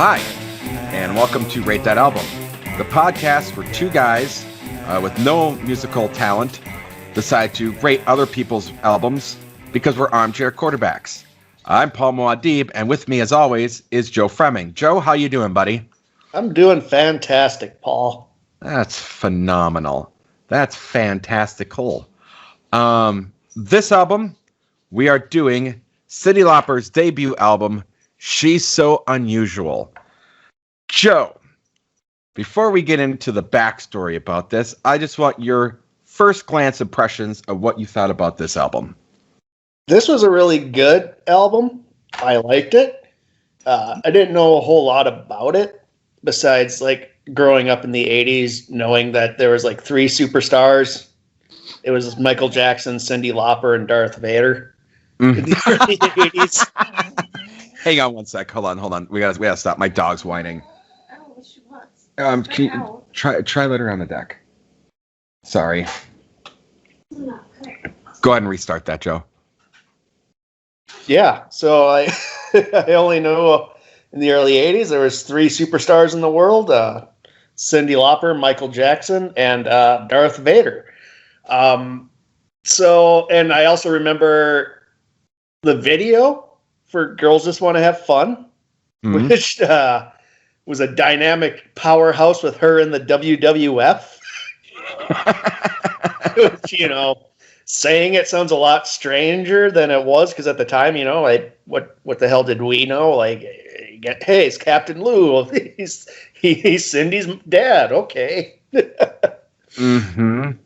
Hi, and welcome to Rate That Album, the podcast where two guys with no musical talent decide to rate other people's albums because we're armchair quarterbacks. I'm Paul Muad'Dib, and with me, as always, is Joe Fremming. Joe, how you doing, buddy? I'm doing fantastic, Paul. That's phenomenal. That's fantastical. This album, we are doing Cyndi Lauper's debut album, She's So Unusual. Joe, before we get into the backstory about this, I just want your first glance impressions of what you thought about this album. This was a really good album. I liked it. I didn't know a whole lot about it besides like growing up in the 80s, knowing that there was like three superstars. It was Michael Jackson, Cyndi Lauper, and Darth Vader in the early 80s. Hang on one sec. Hold on. We gotta stop. My dog's whining. Oh, what she wants. Can you try let her on the deck? Sorry. Go ahead and restart that, Joe. Yeah, so I only know in the early 80s there was three superstars in the world, Cyndi Lauper, Michael Jackson, and Darth Vader. And I also remember the video for Girls Just Want to Have Fun, which was a dynamic powerhouse with her in the WWF. Which, saying it sounds a lot stranger than it was, because at the time, like what the hell did we know? Like, hey, it's Captain Lou. He's Cindy's dad. Okay.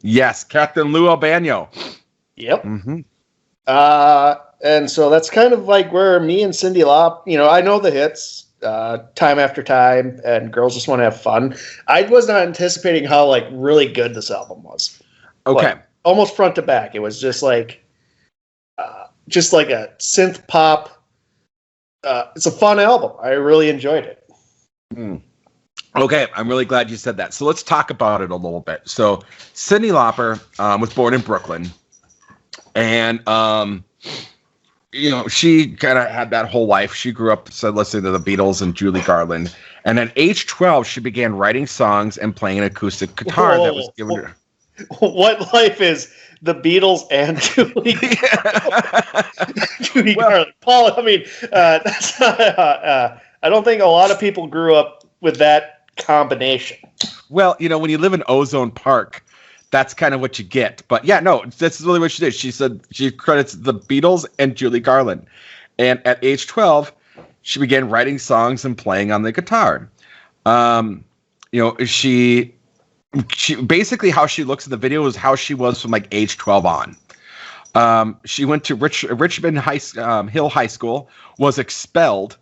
Yes, Captain Lou Albano. Yep. And so that's kind of like where me and Cyndi Lauper, I know the hits, Time After Time, and Girls Just Want to Have Fun. I was not anticipating how like really good this album was. Okay. Like, almost front to back. It was just like a synth pop. It's a fun album. I really enjoyed it. Okay, I'm really glad you said that. So let's talk about it a little bit. So Cyndi Lauper was born in Brooklyn, and she kind of had that whole life. She grew up listening to the Beatles and Julie Garland, and at age 12, she began writing songs and playing an acoustic guitar that was given her. What life is the Beatles and Julie Garland? Paul, I mean, that's not, I don't think a lot of people grew up with that combination. Well, when you live in Ozone Park, that's kind of what you get. But yeah, no, that's really what she did. She said she credits the Beatles and Julie Garland. And at age 12, she began writing songs and playing on the guitar. She basically, how she looks in the video is how she was from like age 12 on. She went to Richmond Hill High School, was expelled,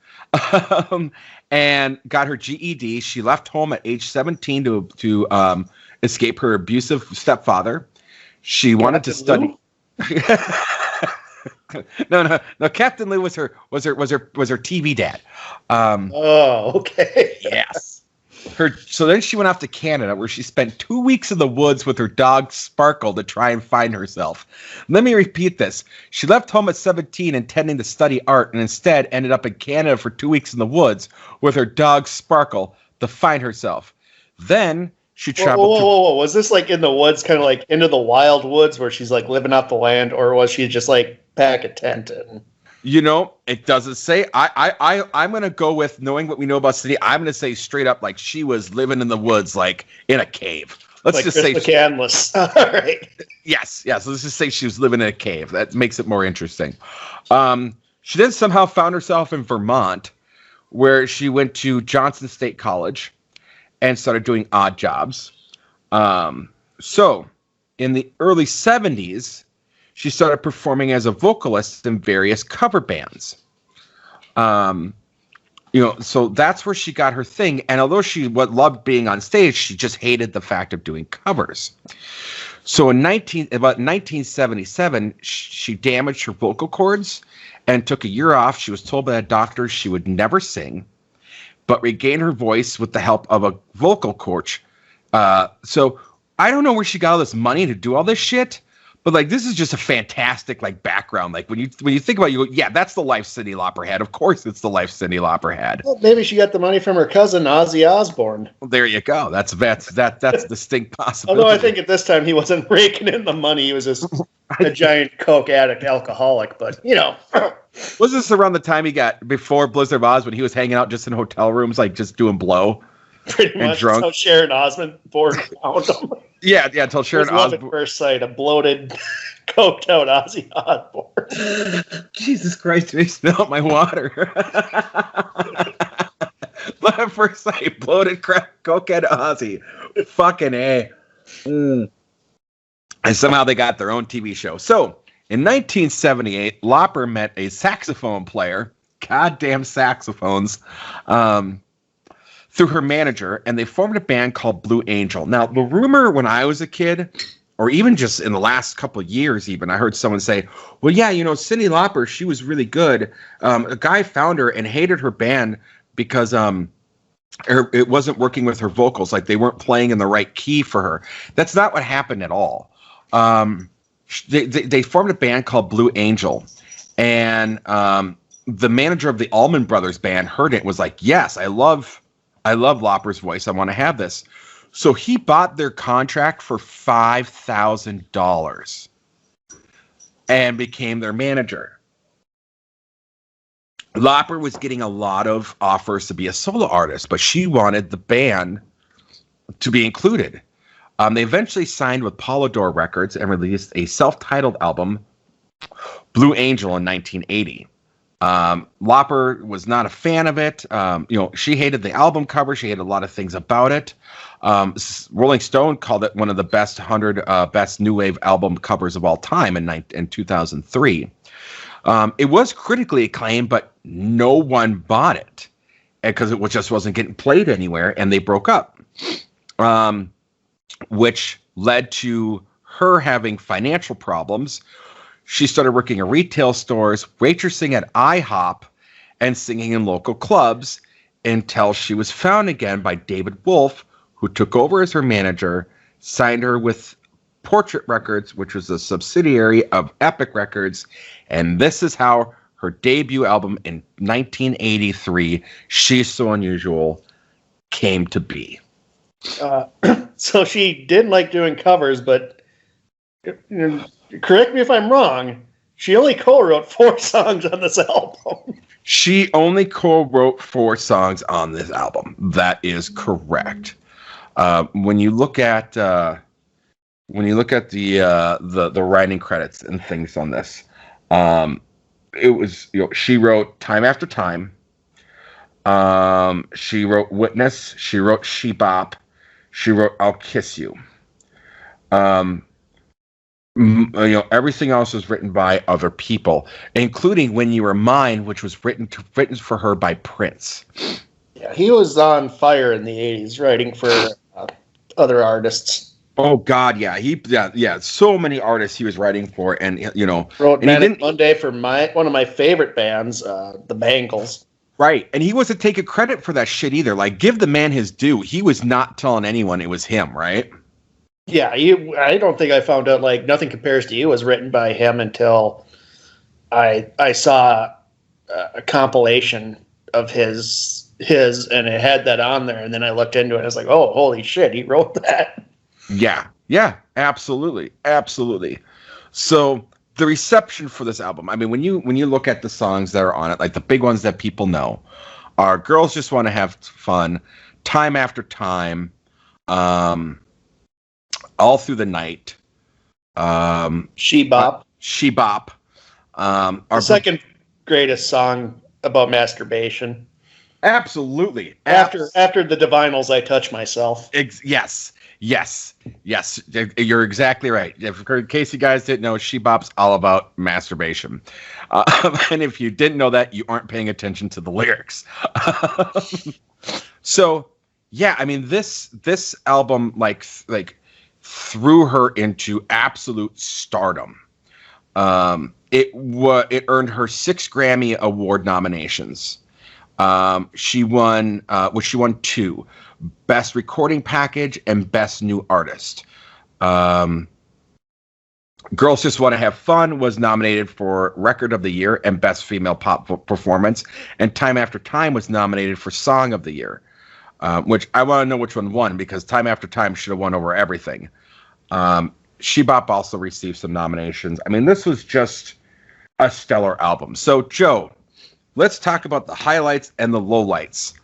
and got her GED. She left home at age 17 to escape her abusive stepfather. She wanted to study. No. Captain Lou was her TV dad. Okay. Yes. So then she went off to Canada, where she spent 2 weeks in the woods with her dog Sparkle to try and find herself. Let me repeat this. She left home at 17 intending to study art, and instead ended up in Canada for 2 weeks in the woods with her dog Sparkle to find herself. Then she traveled. Whoa. Was this like in the woods, kind of like into the wild woods where she's like living off the land, or was she just like pack a tent and... It doesn't say. I'm going to go with, knowing what we know about Cyndi, I'm going to say straight up like she was living in the woods, like in a cave. Let's like just say McCandless. All right. Yes. Let's just say she was living in a cave. That makes it more interesting. She then somehow found herself in Vermont, where she went to Johnson State College and started doing odd jobs. So in the early 70s, she started performing as a vocalist in various cover bands. So that's where she got her thing. And although she loved being on stage, she just hated the fact of doing covers. So about 1977, she damaged her vocal cords and took a year off. She was told by a doctor she would never sing, but regain her voice with the help of a vocal coach. So I don't know where she got all this money to do all this shit, But like, this is just a fantastic like background. Like when you think about it, you go, yeah, that's the life Cyndi Lauper had. Of course, it's the life Cyndi Lauper had. Well, maybe she got the money from her cousin Ozzy Osbourne. Well, there you go. That's distinct possibility. Although I think at this time he wasn't raking in the money. He was just a giant coke addict, alcoholic. But was this around the time he got before Blizzard of Oz when he was hanging out just in hotel rooms, like just doing blow? Pretty much. Drunk. Until Sharon Osbourne found him. Yeah, until Sharon Osbourne. Love at first sight, a bloated, coked out Ozzy Osbourne. Jesus Christ, they smelled my water. Love at first sight, bloated, cokehead Ozzy. Fucking A. And somehow they got their own TV show. So, in 1978, Lauper met a saxophone player, goddamn saxophones, through her manager, and they formed a band called Blue Angel. Now, the rumor when I was a kid, or even just in the last couple of years even, I heard someone say, well, yeah, Cyndi Lauper, she was really good. A guy found her and hated her band because it wasn't working with her vocals. Like, they weren't playing in the right key for her. That's not what happened at all. They formed a band called Blue Angel, and the manager of the Allman Brothers band heard it and was like, yes, I love Lauper's voice. I want to have this. So he bought their contract for $5,000 and became their manager. Lauper was getting a lot of offers to be a solo artist, but she wanted the band to be included. They eventually signed with Polydor Records and released a self-titled album, Blue Angel, in 1980. Lauper was not a fan of it. She hated the album cover. She hated a lot of things about it. Rolling Stone called it one of the best 100 best new wave album covers of all time in 2003. It was critically acclaimed, but no one bought it because it just wasn't getting played anywhere, and they broke up, which led to her having financial problems. She started working in retail stores, waitressing at IHOP, and singing in local clubs until she was found again by David Wolf, who took over as her manager, signed her with Portrait Records, which was a subsidiary of Epic Records, and this is how her debut album in 1983, She's So Unusual, came to be. So she did like doing covers, but correct me if I'm wrong, she only co-wrote 4 songs on this album. She only co-wrote 4 songs on this album. That is correct. When you look at the writing credits and things on this, it was she wrote Time After Time. She wrote Witness. She wrote She Bop. She wrote I'll Kiss You. Everything else was written by other people, including When You Were Mine, which was written for her by Prince. Yeah, he was on fire in the 80s, writing for other artists. Oh God, yeah, so many artists he was writing for, and wrote Manic Monday for one of my favorite bands, the Bangles. Right, and he wasn't taking credit for that shit either. Like, give the man his due. He was not telling anyone it was him, right? Yeah, I don't think I found out, like, Nothing Compares to You was written by him until I saw a compilation of his, and it had that on there, and then I looked into it, and I was like, oh, holy shit, he wrote that. Yeah, absolutely. So the reception for this album, I mean, when you look at the songs that are on it, like the big ones that people know, are Girls Just Want to Have Fun, Time After Time, All Through the Night, She Bop. Our second greatest song about masturbation. Absolutely. After the Divinals, I Touch Myself. Yes. You're exactly right. In case you guys didn't know, She Bop's all about masturbation. And if you didn't know that, you aren't paying attention to the lyrics. So, yeah, I mean, this album like threw her into absolute stardom. It earned her 6 Grammy Award nominations. She won 2, Best Recording Package and Best New Artist. Girls Just Want to Have Fun was nominated for Record of the Year and Best Female Pop Performance, and Time After Time was nominated for Song of the Year, which I want to know which one won, because Time After Time should have won over everything. She Bop also received some nominations. I mean, this was just a stellar album. So, Joe, let's talk about the highlights and the lowlights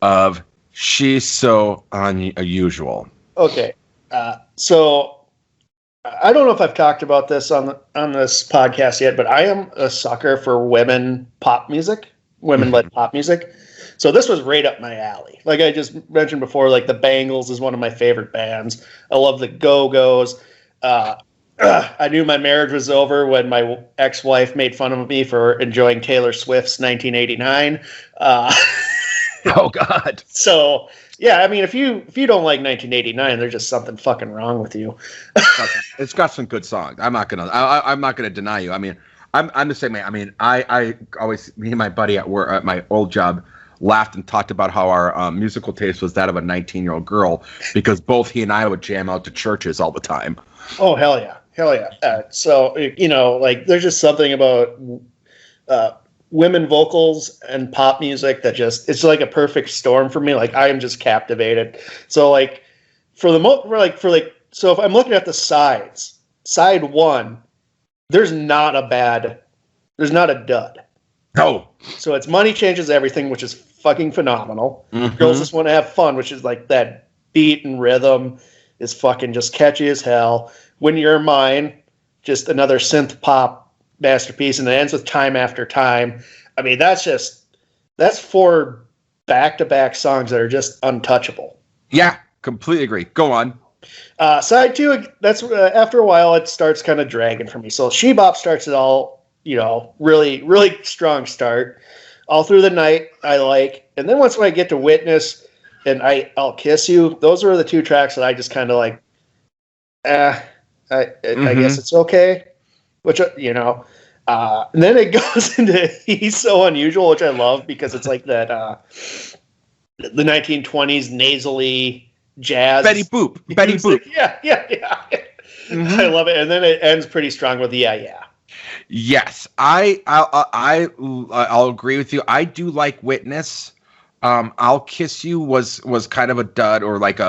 of She's So Unusual. Okay, so I don't know if I've talked about this on this podcast yet, but I am a sucker for women-led pop music. So this was right up my alley. Like I just mentioned before, like the Bangles is one of my favorite bands. I love the Go-Go's. I knew my marriage was over when my ex-wife made fun of me for enjoying Taylor Swift's 1989. Oh God! So yeah, I mean, if you don't like 1989, there's just something fucking wrong with you. It's got some good songs. I'm not gonna deny you. I mean, I'm the same way. I mean, I always, me and my buddy at work at my old job laughed and talked about how our musical taste was that of a 19-year-old girl, because both he and I would jam out to churches all the time. Oh hell yeah. So you know, like there's just something about women vocals and pop music that just, it's like a perfect storm for me. Like I am just captivated. So like so if I'm looking at the sides, side one, there's not a dud. No. So it's Money Changes Everything, which is fucking phenomenal. Mm-hmm. Girls Just Want to Have Fun, which is like that beat and rhythm is fucking just catchy as hell. When You're Mine, just another synth pop masterpiece, and it ends with Time After Time. I mean, that's 4 back-to-back songs that are just untouchable. Yeah, completely agree. Go on. Side 2, that's after a while it starts kind of dragging for me. So She Bop starts it all, you know, really, really strong start. All Through the Night I like, and then once when I get to Witness and I'll Kiss You, those are the 2 tracks that I just kind of like. I guess it's okay. Which, you know, and then it goes into He's So Unusual, which I love because it's like that, the 1920s nasally jazz. Betty Boop. Yeah. Mm-hmm. I love it. And then it ends pretty strong with Yeah. Yes, I'll agree with you. I do like Witness. I'll Kiss You was kind of a dud, or like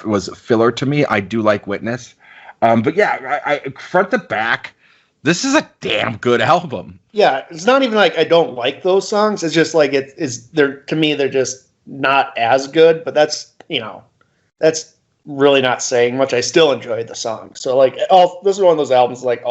was a filler to me. I do like Witness. But yeah, I front to back, this is a damn good album. Yeah, it's not even like I don't like those songs. It's just like to me they're just not as good. But that's really not saying much. I still enjoyed the song. So like, this is one of those albums like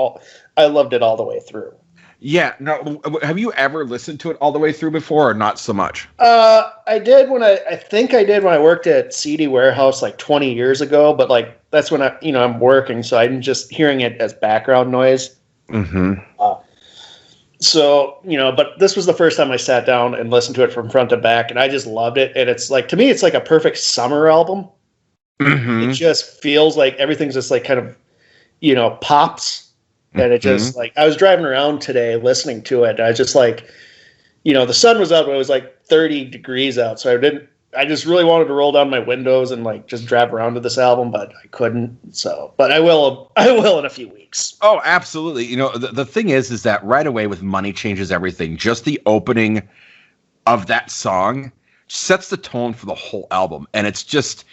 I loved it all the way through. Yeah. No, have you ever listened to it all the way through before, or not so much? I did when I worked at CD Warehouse like 20 years ago. But like that's when I'm working, so I'm just hearing it as background noise. Mm-hmm. So, but this was the first time I sat down and listened to it from front to back, and I just loved it. And it's like, to me, it's like a perfect summer album. Mm-hmm. It just feels like everything's just like kind of, pops. And it just like, I was driving around today listening to it. And I just like, the sun was out, but it was like 30 degrees out. So I just really wanted to roll down my windows and like just drive around to this album, but I couldn't. So, but I will in a few weeks. Oh, absolutely. The thing is that right away with Money Changes Everything, just the opening of that song sets the tone for the whole album. And it's just,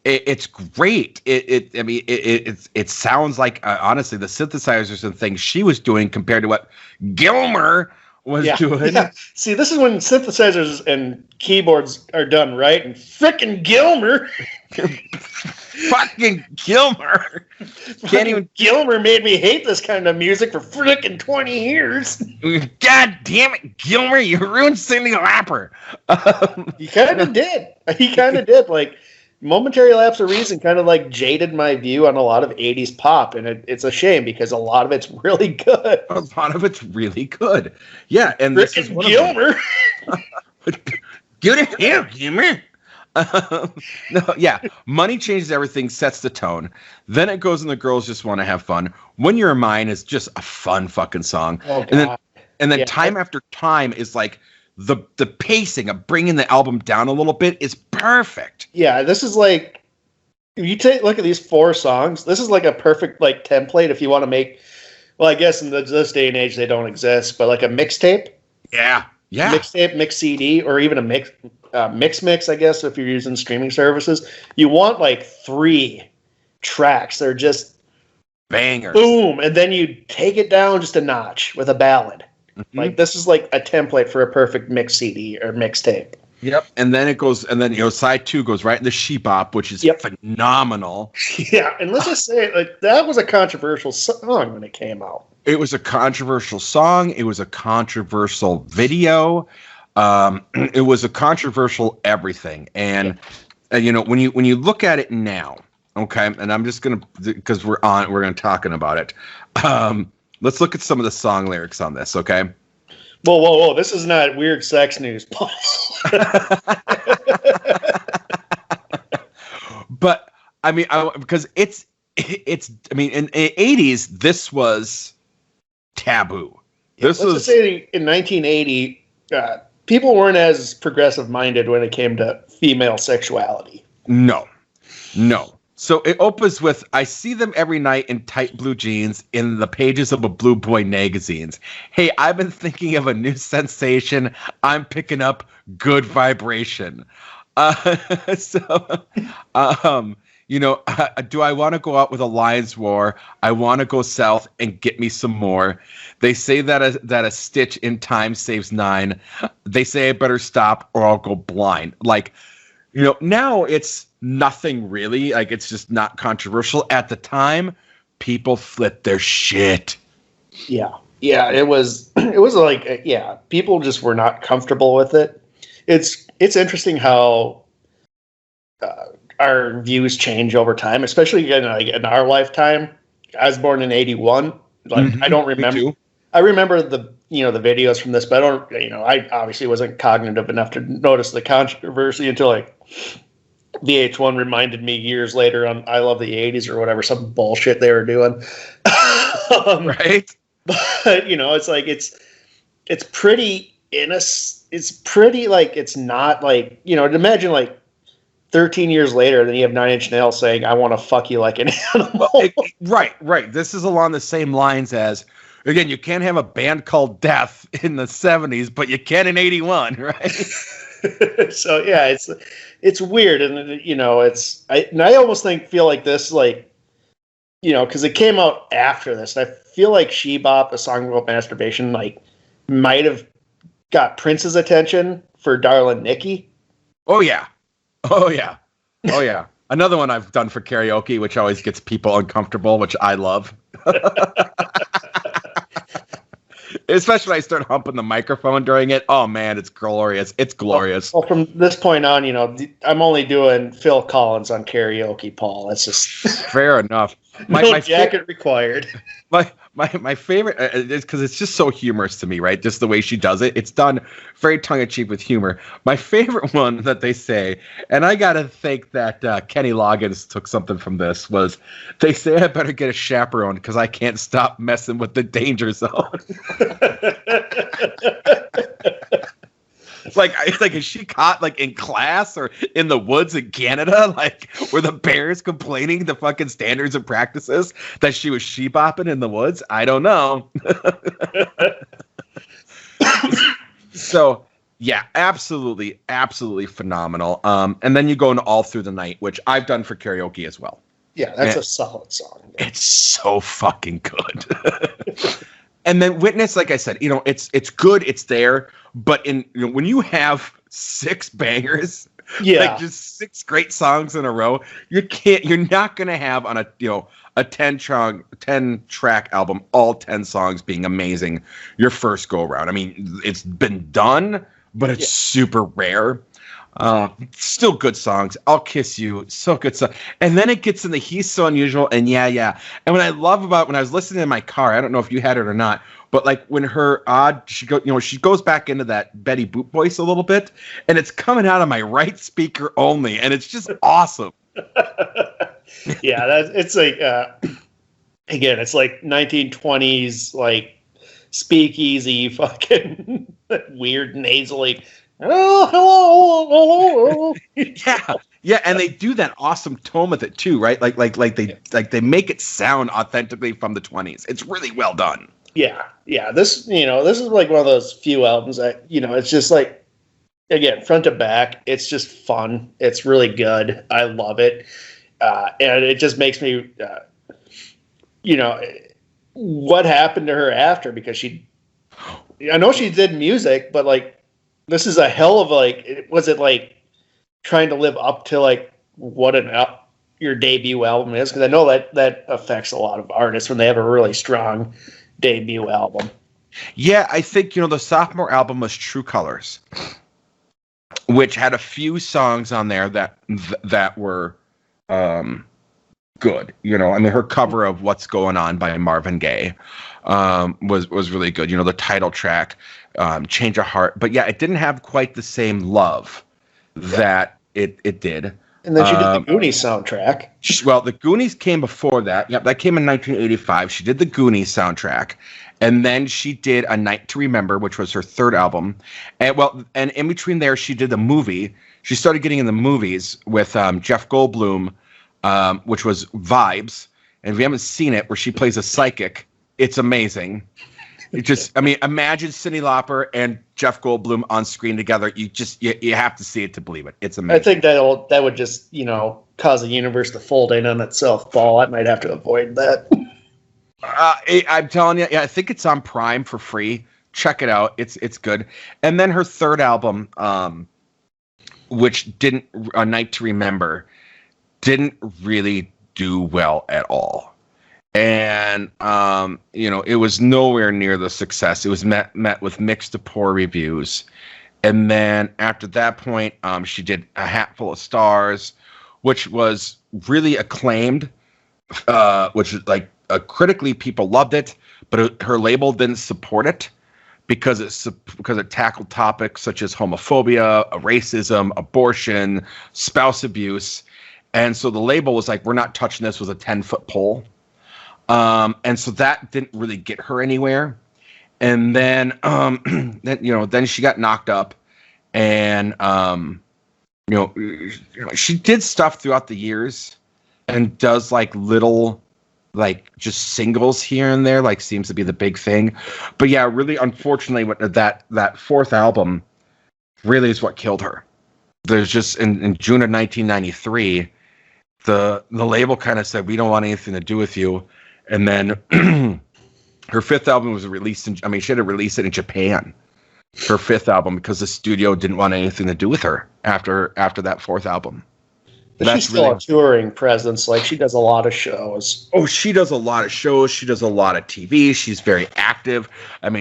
it's great. It sounds like, honestly, the synthesizers and things she was doing compared to what Gilmer was doing. Yeah. See, this is when synthesizers and keyboards are done right, and frickin' Gilmer. Fucking Gilmer. Gilmer made me hate this kind of music for frickin' 20 years. God damn it, Gilmer, you ruined Cyndi Lauper. He kind of did. Like, Momentary Lapse of Reason kind of like jaded my view on a lot of 80s pop, and it's a shame because a lot of it's really good. A lot of it's really good. Yeah, and this is one Gilmer. Good at him, Gilmer. No, yeah. Money Changes Everything sets the tone. Then it goes in The Girls Just Want to Have Fun. When You're Mine is just a fun fucking song. Oh, God. And then Time After Time is like the pacing of bringing the album down a little bit is perfect. Yeah, this is like, if you look at these 4 songs, this is like a perfect like template if you want to make Well, I guess in this day and age they don't exist, but like a mixtape, Yeah. mixtape, mix CD, or even a mix, I guess, if you're using streaming services, you want like 3 tracks. They're just Bangers. boom, and then you take it down just a notch with a ballad. Mm-hmm. Like this is like a template for a perfect mix CD or mixtape. Yep. And then it goes, and then, side 2 goes right in the Sheebop, which is phenomenal. Yeah. And let's just say, like, that was a controversial song when it came out. It was a controversial song. It was a controversial video. It was a controversial everything. And, when you look at it now, okay, and I'm just going to, because we're going to talking about it. Let's look at some of the song lyrics on this, okay? Whoa. This is not weird sex news, Paul. But I mean, because it's I mean, in the 80s, this was taboo. Let's just say in 1980, people weren't as progressive minded when it came to female sexuality. No. So it opens with, I see them every night in tight blue jeans in the pages of a Blue Boy magazines. Hey, I've been thinking of a new sensation. I'm picking up good vibration. Do I want to go out with a lion's roar? I want to go south and get me some more. They say that a stitch in time saves 9. They say I better stop or I'll go blind. Like, now it's nothing really. Like, it's just not controversial. At the time, people flipped their shit. Yeah, it was like, people just were not comfortable with it. It's interesting how our views change over time, especially in our lifetime. I was born in 81. Like, I don't remember. I remember the videos from this, but I obviously wasn't cognitive enough to notice the controversy until like VH1 reminded me years later on I Love the 80s or whatever, some bullshit they were doing. Right. But it's like it's pretty innocent. It's pretty like, it's not like, imagine like 13 years later, then you have 9 Inch Nails saying, I want to fuck you like an animal. Right. This is along the same lines as, again, you can't have a band called Death in the 70s, but you can in 81, right? So, yeah, it's weird. And, I almost feel like this, like, because it came out after this. And I feel like She Bop, a song about masturbation, like, might have got Prince's attention for Darlin' Nikki. Oh, yeah. Another one I've done for karaoke, which always gets people uncomfortable, which I love. Especially when I start humping the microphone during it. Oh, man, it's glorious. It's glorious. Well, from this point on, I'm only doing Phil Collins on karaoke, Paul. That's just... Fair enough. My jacket required. My favorite is because it's just so humorous to me, right? Just the way she does it. It's done very tongue-in-cheek with humor. My favorite one that they say, and I got to think that Kenny Loggins took something from this, was they say I better get a chaperone because I can't stop messing with the danger zone. Like, is she caught like in class or in the woods in Canada? Like, were the bears complaining the fucking standards and practices that she was she-bopping in the woods? I don't know. So, yeah, absolutely phenomenal. And then you go into All Through the Night, which I've done for karaoke as well. Yeah, that's a solid song. It's so fucking good. And then Witness, like I said, it's good, it's there, but when you have 6 bangers, like just 6 great songs in a row, you're not gonna have on a 10 track album all 10 songs being amazing your first go around. I mean, it's been done, but it's super rare. Still good songs. I'll Kiss You, so good song. And then it gets in the He's So Unusual and Yeah. And what I love about when I was listening in my car, I don't know if you had it or not, but like when her she goes back into that Betty Boop voice a little bit, and it's coming out of my right speaker only, and it's just awesome. Yeah, it's like again, it's like 1920s like speakeasy fucking weird nasally Oh, hello. Yeah, and they do that awesome tone with it too, right? Like they make it sound authentically from the 20s. It's really well done. Yeah. This is like one of those few albums that it's just like, again, front to back, it's just fun. It's really good. I love it, and it just makes me, what happened to her after, because I know she did music, but like, this is a hell of was it like trying to live up to like what your debut album is? Because I know that affects a lot of artists when they have a really strong debut album. Yeah, I think the sophomore album was True Colors, which had a few songs on there that were good. I mean, her cover of What's Going On by Marvin Gaye was really good. The title track, Change of Heart. But yeah, it didn't have quite the same love that it did. And then she did the Goonies soundtrack. Well, the Goonies came before that. Yep, that came in 1985. She did the Goonies soundtrack. And then she did A Night to Remember, which was her third album. And in between there, she did the movie. She started getting in the movies with Jeff Goldblum, which was Vibes. And if you haven't seen it, where she plays a psychic, it's amazing. Imagine Cyndi Lauper and Jeff Goldblum on screen together. You have to see it to believe it. It's amazing. I think that would just, cause the universe to fold in on itself, Paul. I might have to avoid that. I'm telling you, I think it's on Prime for free. Check it out. It's good. And then her third album, which A Night to Remember, didn't really do well at all. And, it was nowhere near the success. It was met with mixed to poor reviews. And then after that point, she did A Hatful of Stars, which was really acclaimed, which is like, critically people loved it, but her label didn't support it because it tackled topics such as homophobia, racism, abortion, spouse abuse. And so the label was like, we're not touching this with a 10-foot pole. And so that didn't really get her anywhere. And then, then she got knocked up, and, she did stuff throughout the years and does like little, like just singles here and there, like seems to be the big thing. But yeah, really, unfortunately, that fourth album really is what killed her. There's just in June of 1993, the label kind of said, we don't want anything to do with you. And then her fifth album was released she had to release it in Japan, her fifth album, because the studio didn't want anything to do with her after that fourth album. But she's still a touring presence. Like, she does a lot of shows. Oh, she does a lot of shows. She does a lot of TV. She's very active.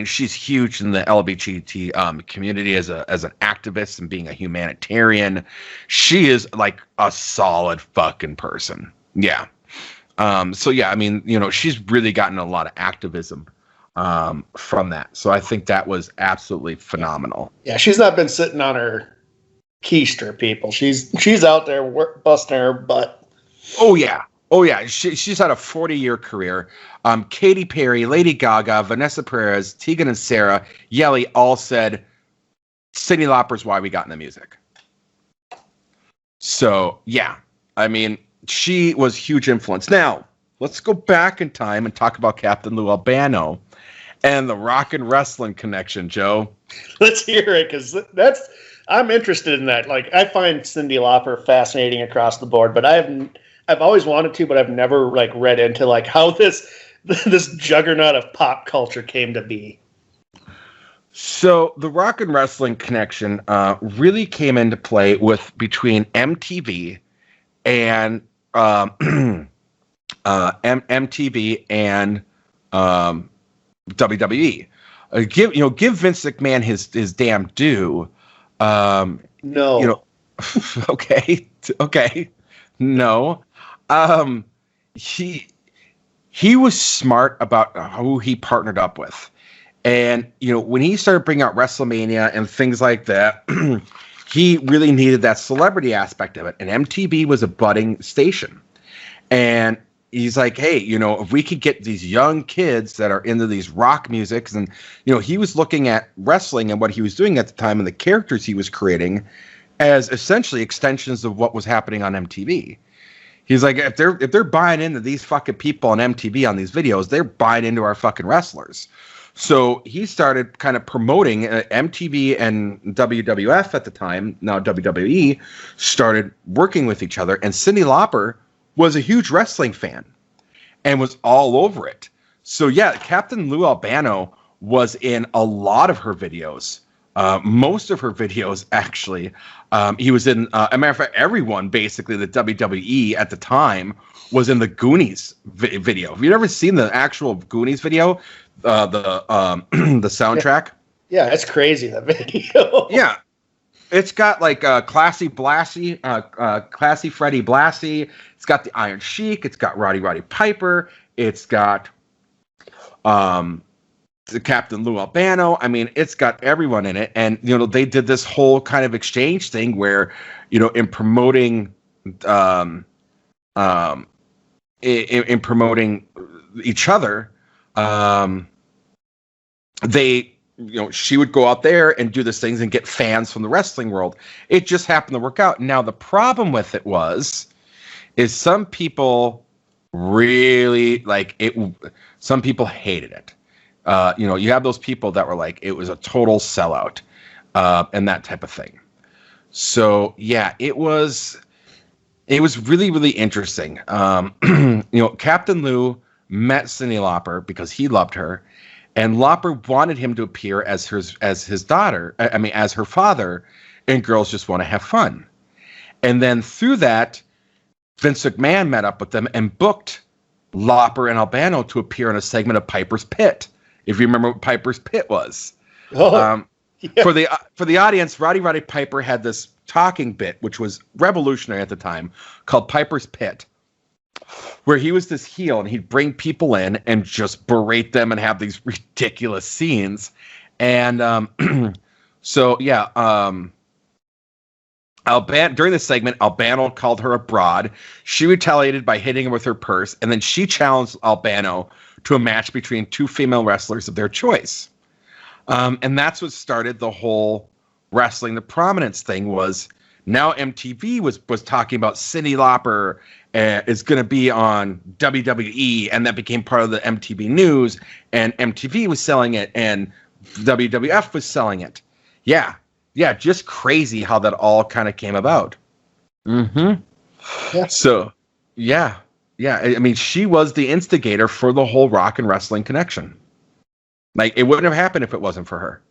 She's huge in the LGBT community as an activist and being a humanitarian. She is like a solid fucking person. Yeah. She's really gotten a lot of activism from that. So I think that was absolutely phenomenal. Yeah, she's not been sitting on her keister, people. She's out there busting her butt. Oh yeah. She's had a 40-year career. Katy Perry, Lady Gaga, Vanessa Perez, Tegan and Sarah, Yelly all said Cyndi Lauper's why we got into music. So yeah, she was huge influence. Now let's go back in time and talk about Captain Lou Albano and the rock and wrestling connection, Joe. Let's hear it, because I'm interested in that. Like, I find Cyndi Lauper fascinating across the board, but I've always wanted to, but I've never like read into like how this juggernaut of pop culture came to be. So the rock and wrestling connection really came into play between MTV and MTV and WWE. Give Vince McMahon his damn due. No. Okay. No. He was smart about who he partnered up with. And, when he started bringing out WrestleMania and things like that, he really needed that celebrity aspect of it. And MTV was a budding station. And he's like, hey, if we could get these young kids that are into these rock musics, and he was looking at wrestling and what he was doing at the time and the characters he was creating as essentially extensions of what was happening on MTV. He's like, if they're buying into these fucking people on MTV on these videos, they're buying into our fucking wrestlers. So he started kind of promoting MTV and WWF at the time, now WWE, started working with each other. And Cyndi Lauper was a huge wrestling fan and was all over it. So yeah, Captain Lou Albano was in a lot of her videos. Most of her videos, actually. He was in, a matter of fact, everyone basically, the WWE at the time was in the Goonies video. Have you ever seen the actual Goonies video? The soundtrack? Yeah, it's crazy, that video. Yeah. It's got like Classy Blassie, Classy Freddie Blassie. It's got the Iron Sheik. It's got Roddy Piper. It's got the Captain Lou Albano. I mean, it's got everyone in it. And, they did this whole kind of exchange thing where, in promoting in promoting each other, she would go out there and do these things and get fans from the wrestling world. It just happened to work out. Now, the problem with it is some people really like it. Some people hated it. You have those people that were like, it was a total sellout, and that type of thing. So yeah, it was really, really interesting. Captain Lou met Cyndi Lauper because he loved her, and Lauper wanted him to appear as his daughter. I mean, as her father, in Girls Just Want to Have Fun. And then through that, Vince McMahon met up with them and booked Lauper and Albano to appear in a segment of Piper's Pit. If you remember what Piper's Pit was. Yeah. For the audience, Roddy Piper had this talking bit, which was revolutionary at the time, called Piper's Pit, where he was this heel and he'd bring people in and just berate them and have these ridiculous scenes. And during this segment, Albano called her a broad. She retaliated by hitting him with her purse, and then she challenged Albano to a match between two female wrestlers of their choice. And that's what started the whole Wrestling the Prominence thing. Was now MTV was talking about Cyndi Lauper is going to be on WWE, and that became part of the MTV news, and MTV was selling it, and WWF was selling it. Yeah, just crazy how that all kind of came about. Mm-hmm. Yeah. So, yeah. I mean, she was the instigator for the whole rock and wrestling connection. Like, it wouldn't have happened if it wasn't for her.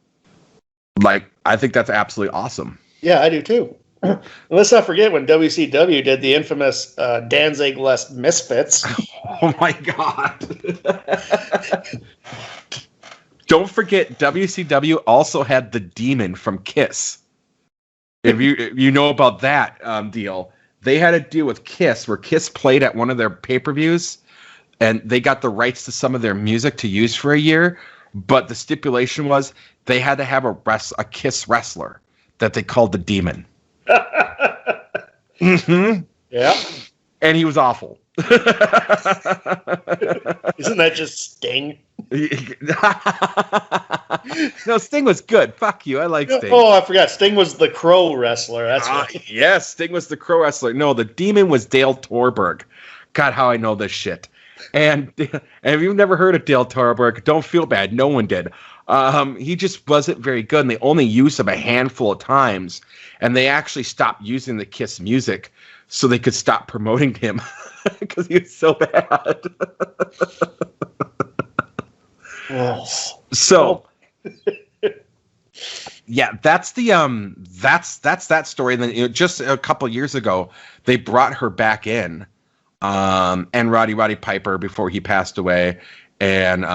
Like, I think that's absolutely awesome. Yeah, I do too. And let's not forget when WCW did the infamous Danzig-less Misfits. Oh my God. Don't forget, WCW also had the Demon from Kiss. If you know about that deal, they had a deal with Kiss where Kiss played at one of their pay-per-views, and they got the rights to some of their music to use for a year. But the stipulation was they had to have a Kiss wrestler that they called the Demon. Mm-hmm. Yeah. And he was awful. Isn't that just Sting? No, Sting was good. Fuck you. I like Sting. Oh, I forgot. Sting was the Crow wrestler. That's right. Yes, Sting was the Crow wrestler. No, the Demon was Dale Torberg. God, how I know this shit. And if you've never heard of Dale Torberg, don't feel bad. No one did. He just wasn't very good, and they only used him a handful of times. And they actually stopped using the Kiss music so they could stop promoting him because he was so bad. So, yeah, that's that story. And then just a couple years ago, they brought her back in, and Roddy Piper before he passed away. And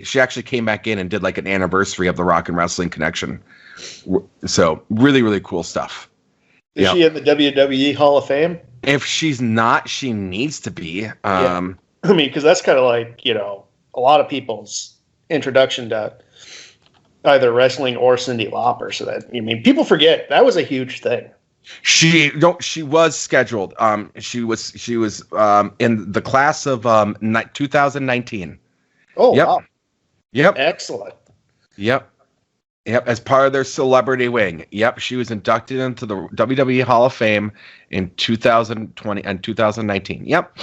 she actually came back in and did like an anniversary of the Rock and Wrestling Connection. So really, really cool stuff. Is she in the WWE Hall of Fame? If she's not, she needs to be. I mean, because that's kind of like, a lot of people's introduction to either wrestling or Cyndi Lauper. So that, people forget that was a huge thing. She was scheduled. She was in the class of 2019. Oh, Yep. wow. Yep. Excellent. Yep. As part of their celebrity wing. Yep. She was inducted into the WWE Hall of Fame in 2020 and 2019. Yep.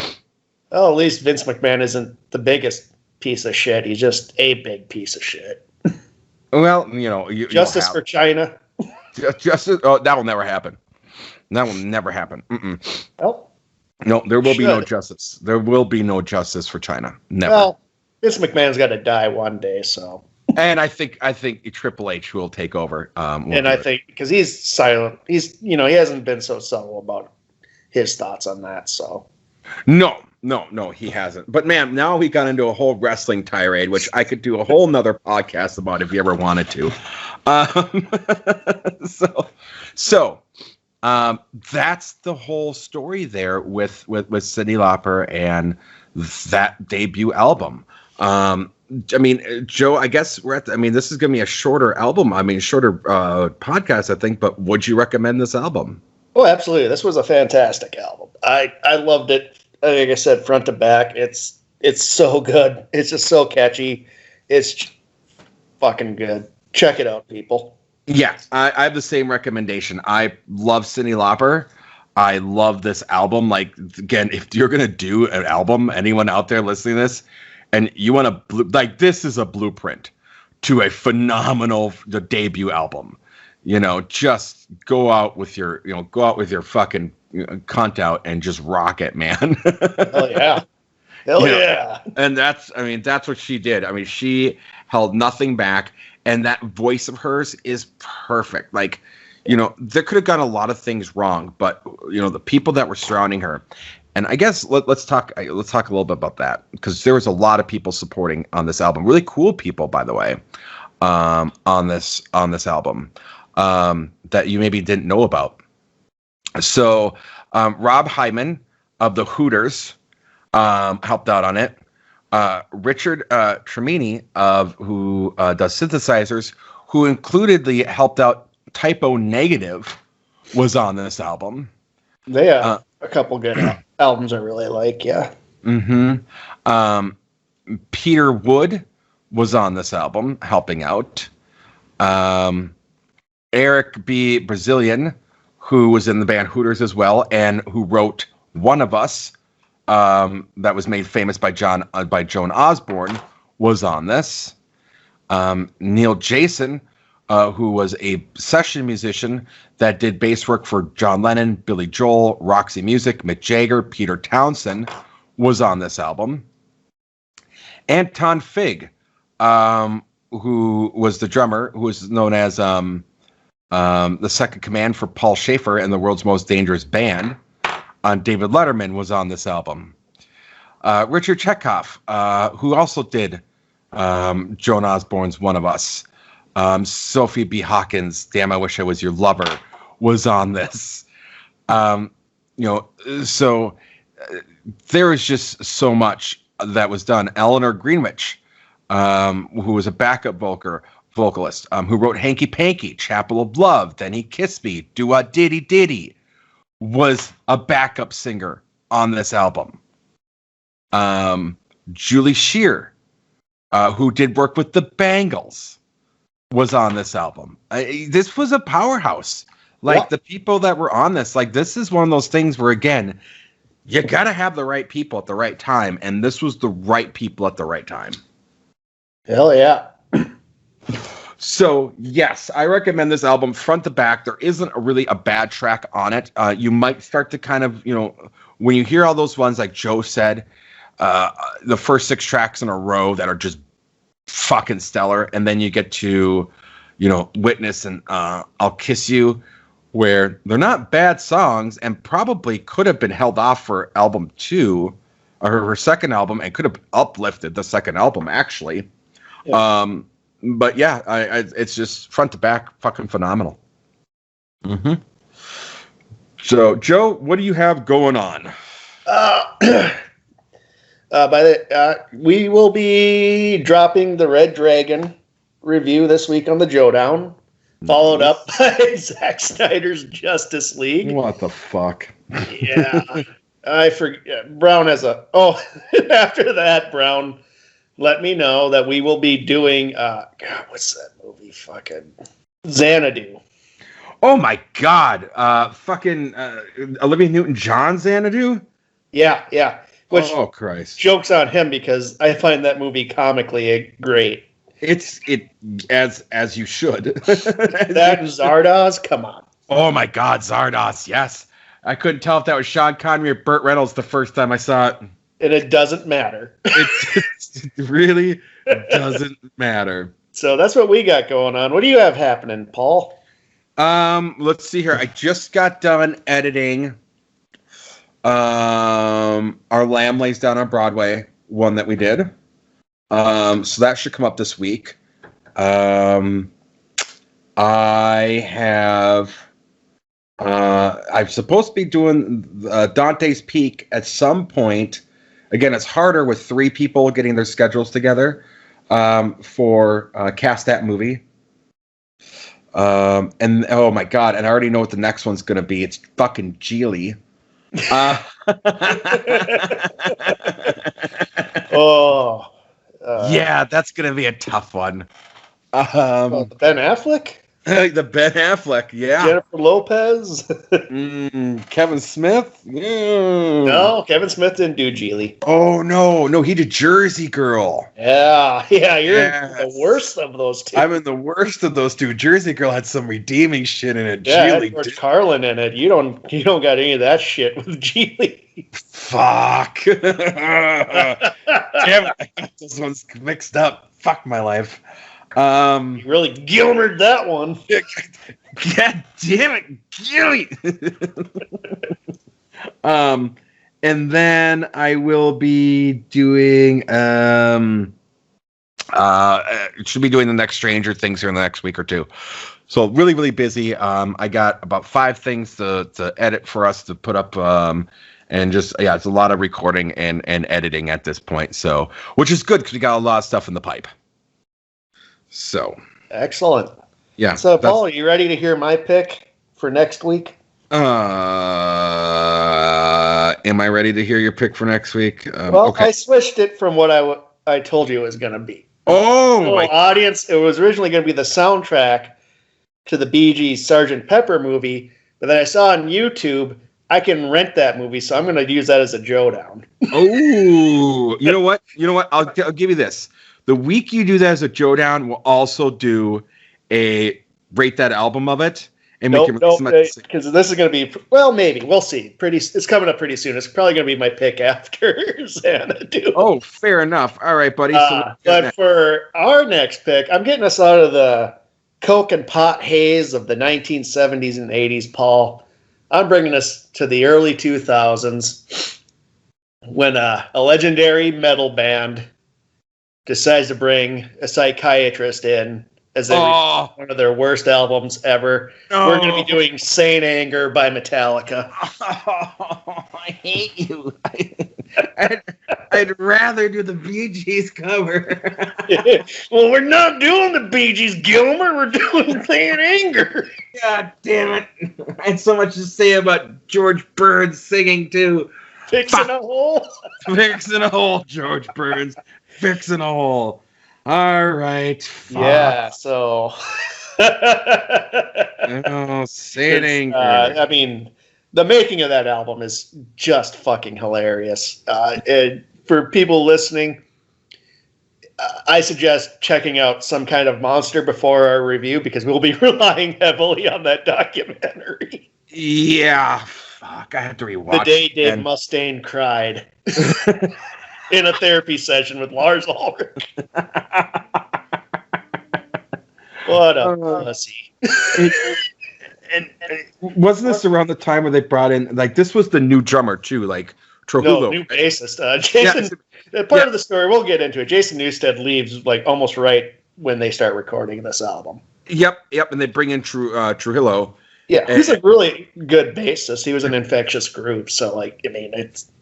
Well, at least Vince McMahon isn't the biggest piece of shit. He's just a big piece of shit. Well, Justice for China. Justice. Oh, that will never happen. That will never happen. Mm-mm. Well, no, there will be no justice. There will be no justice for China. Never. Well, Vince McMahon's got to die one day, so. And I think Triple H will take over. And I think because he's silent, he hasn't been so subtle about his thoughts on that. So. No, he hasn't. But man, now we got into a whole wrestling tirade, which I could do a whole nother podcast about if you ever wanted to. So that's the whole story there with Cyndi Lauper and that debut album. I mean, Joe, I guess this is going to be a shorter album. Shorter podcast, I think. But would you recommend this album? Oh, absolutely. This was a fantastic album. I loved it. Like I said, front to back. It's so good. It's just so catchy. It's fucking good. Check it out, people. Yeah, I have the same recommendation. I love Cyndi Lauper. I love this album. Like, again, if you're going to do an album, anyone out there listening to this, and you want to, this is a blueprint to a phenomenal debut album. Just go out with your fucking cunt out and just rock it, man. Hell yeah. Hell yeah. And that's what she did. She held nothing back, and that voice of hers is perfect. Like, there could have gone a lot of things wrong, but the people that were surrounding her, and I guess let's talk a little bit about that, because there was a lot of people supporting on this album. Really cool people, by the way, on this album. That you maybe didn't know about. So Rob Hyman of the Hooters helped out on it. Richard Tremini who does synthesizers, who helped out Typo Negative, was on this album. They have a couple good albums I really like, yeah. Mm-hmm. Peter Wood was on this album helping out. Eric B. Brazilian, who was in the band Hooters as well, and who wrote One of Us, that was made famous by Joan Osborne, was on this. Neil Jason, who was a session musician that did bass work for John Lennon, Billy Joel, Roxy Music, Mick Jagger, Peter Townsend, was on this album. Anton Fig, who was the drummer, who was known as the second command for Paul Schaefer and the World's Most Dangerous Band, on David Letterman, was on this album. Richard Chekhov, who also did Joan Osborne's One of Us. Sophie B. Hawkins, Damn I Wish I Was Your Lover, was on this. So there was just so much that was done. Eleanor Greenwich, who was a backup vocalist, who wrote Hanky Panky, Chapel of Love, Then He Kissed Me, Do What Diddy Diddy, was a backup singer on this album. Julie Shear, who did work with the Bangles, was on this album. This was a powerhouse. The people that were on this, this is one of those things where, again, you got to have the right people at the right time, and this was the right people at the right time. Hell yeah. So, yes, I recommend this album front to back. There isn't really a bad track on it. You might start to kind of, when you hear all those ones, like Joe said, the first 6 tracks in a row that are just fucking stellar, and then you get to, Witness and I'll Kiss You, where they're not bad songs and probably could have been held off for album 2, or her second album, and could have uplifted the second album, actually. Yeah. But yeah, it's just front to back, fucking phenomenal. Mm-hmm. So, Joe, what do you have going on? We will be dropping the Red Dragon review this week on the Joe Down. Followed up by Zack Snyder's Justice League. What the fuck? Yeah. I forget. Brown has a... Oh, after that, Brown let me know that we will be doing... God, what's that movie? Fucking... Xanadu. Oh my god. Fucking Olivia Newton-John Xanadu? Yeah. Which, oh Christ. Joke's on him because I find that movie comically great. As you should. That and Zardoz, come on. Oh my god, Zardoz, yes. I couldn't tell if that was Sean Connery or Burt Reynolds the first time I saw it. And it doesn't matter. It really doesn't matter. So that's what we got going on. What do you have happening, Paul? Let's see here. I just got done editing our Lamb Lays Down on Broadway one that we did. So that should come up this week. I'm supposed to be doing Dante's Peak at some point. Again, it's harder with 3 people getting their schedules together for cast that movie. And oh my god, and I already know what the next one's going to be. It's fucking Geely. Yeah, that's going to be a tough one. Ben Affleck? The Ben Affleck, yeah. Jennifer Lopez? Kevin Smith? No, Kevin Smith didn't do Geely. Oh, no, he did Jersey Girl. Yeah, you're in the worst of those two. I'm in the worst of those two. Jersey Girl had some redeeming shit in it. Yeah, Geely George Carlin in it. You don't got any of that shit with Geely. Fuck. Damn it, I got those ones mixed up. Fuck my life. You really Gilmered that one. God damn it, Gilly. And then I will be doing should be doing the next Stranger Things here in the next week or two. So really, really busy. I got about 5 things to edit for us to put up, and just it's a lot of recording and editing at this point. So which is good because we got a lot of stuff in the pipe. So excellent. Yeah. So Paul, are you ready to hear my pick for next week? Am I ready to hear your pick for next week? Okay. I switched it from what I told you it was going to be. Oh, my audience! It was originally going to be the soundtrack to the Bee Gees' Sgt. Pepper movie, but then I saw on YouTube I can rent that movie, so I'm going to use that as a Joe-down. Oh, you know what? I'll give you this. The week you do that as a Joe-down, we'll also do a rate that album of it. And because this is going to be, well, maybe. We'll see. It's coming up pretty soon. It's probably going to be my pick after Xanadu. Oh, fair enough. All right, buddy. But for our next pick, I'm getting us out of the Coke and pot haze of the 1970s and 80s, Paul. I'm bringing us to the early 2000s when a legendary metal band decides to bring a psychiatrist in as they release one of their worst albums ever. We're going to be doing Saint Anger by Metallica. Oh, I hate you. I'd rather do the Bee Gees cover. Well, we're not doing the Bee Gees, Gilmer. We're doing Saint Anger. God damn it. I had so much to say about George Burns singing, too. Fixing a hole? Fixing a hole, George Burns. Fixing a hole. All right. Fuck. Yeah, so. Saint Anger. I mean, the making of that album is just fucking hilarious. For people listening, I suggest checking out Some Kind of Monster before our review because we'll be relying heavily on that documentary. Yeah. Fuck, I have to rewatch The Day Dave Mustaine Cried. In a therapy session with Lars Ulrich. What a pussy. And wasn't this around the time where they brought in, like, this was the new drummer, too, like, Trujillo. No, new bassist. Jason, part of the story, we'll get into it. Jason Newsted leaves, like, almost right when they start recording this album. Yep, and they bring in Trujillo. Yeah, he's a really good bassist. He was an Infectious Groove, so, like, I mean, it's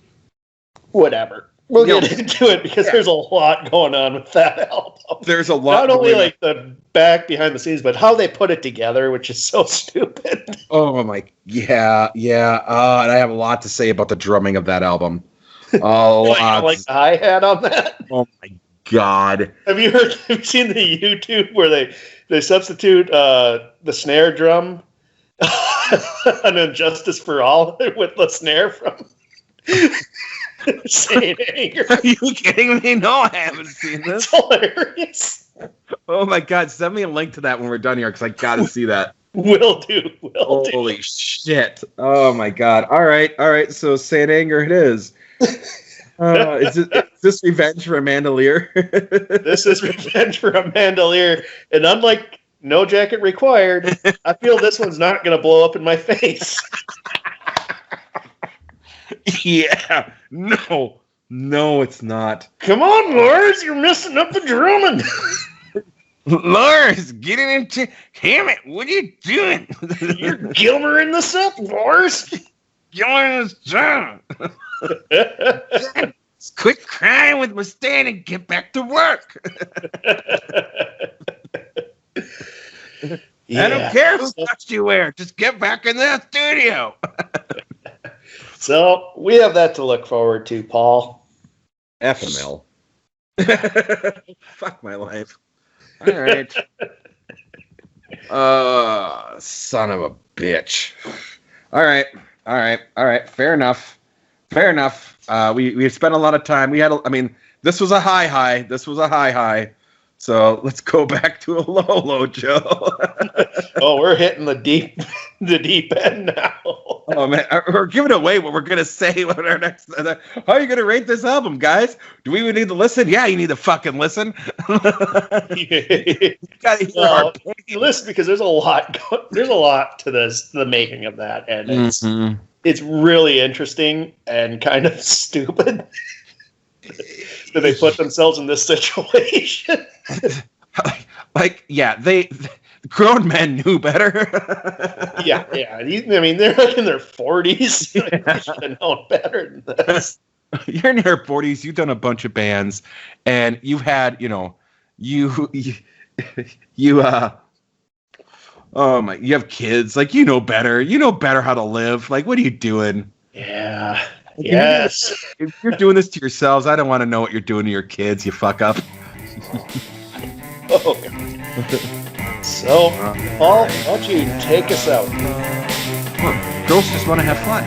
whatever. We'll get into it because there's a lot going on with that album. There's a lot. Not only like the back behind the scenes, but how they put it together, which is so stupid. Oh my, yeah. And I have a lot to say about the drumming of that album. Oh, like the hi-hat on that. Oh my God! Have you seen the YouTube where they substitute the snare drum on Injustice for All with the snare from Saint Anger? Are you kidding me? No, I haven't seen this. It's hilarious. Oh my God! Send me a link to that when we're done here because I gotta see that. Will do. Holy shit! Oh my God! All right. So Saint Anger it is. Is this Revenge for a Mandolier? This is Revenge for a Mandolier, and unlike No Jacket Required, I feel this one's not going to blow up in my face. Yeah, no, it's not. Come on, Lars, you're messing up the drumming. Lars, get it into. Damn it, what are you doing? You're Gilmer-ing this up, Lars. Gilmer this drum. Quit crying with Mustaine and get back to work. Yeah. I don't care who touched you where. Just get back in the studio. So we have that to look forward to, Paul. FML. Fuck my life. All right. Son of a bitch. All right. Fair enough. We spent a lot of time. This was a high. This was a high. So let's go back to a low, Joe. Oh, we're hitting the deep end now. Oh man, we're giving away what we're gonna say with our next. How are you gonna rate this album, guys? Do we even need to listen? Yeah, you need to fucking listen. You gotta hear our pain. Listen, because there's a lot. There's a lot to this, the making of that, and it's really interesting and kind of stupid that they put themselves in this situation. They grown men knew better. Yeah. I mean, they're like in their 40s. They should have known better than this. You're in your 40s. You've done a bunch of bands, and you've had, you have kids. Like, you know better. You know better how to live. Like, what are you doing? Yeah. Yes. If you're doing this to yourselves, I don't want to know what you're doing to your kids. You fuck up. Oh. So, Paul, why don't you take us out? Girls just want to have fun.